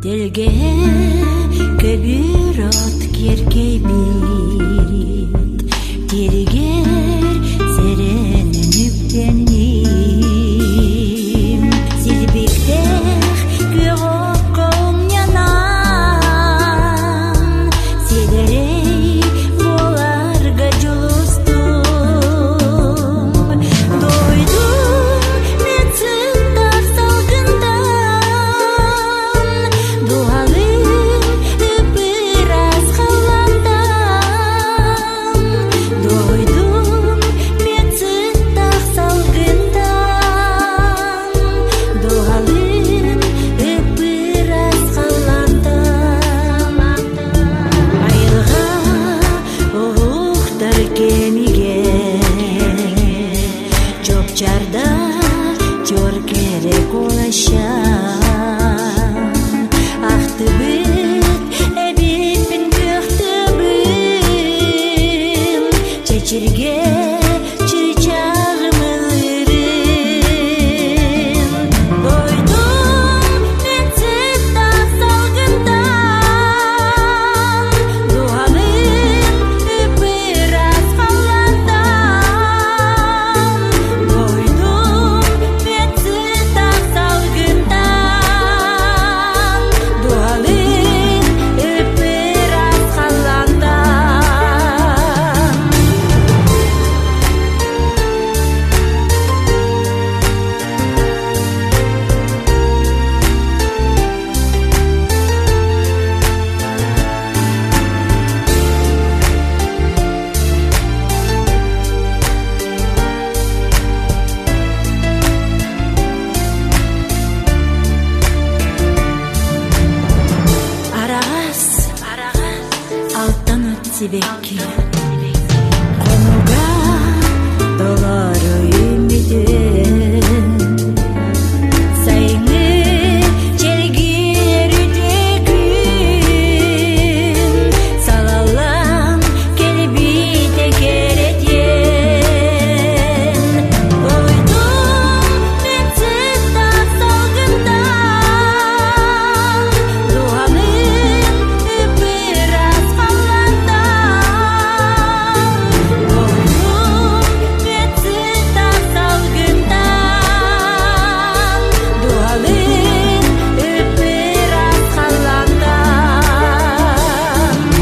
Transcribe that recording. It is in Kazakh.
Телге көбүр от керкейбит, тергер серенүктеним, силбиктех көгөп коңнянам, седерей боларга жолустум, дойдум мен сындап салгындан, дуалым ыпыр азгаландан, дойдум мен сындап салгындан, дуалым ыпыр азгаландан. Айылга уктар кемиген, жопчарда жор керек олашан, актыбыт эбитпин көктөбүм, чечирге чыйчагым ылырым, дойдум мен сындап салгындан, дуалым ыпыр азгаландан, дойдум мен сындап салгындан, дуалым ыпыр азгаландан. Арагас алттан өтсебекке,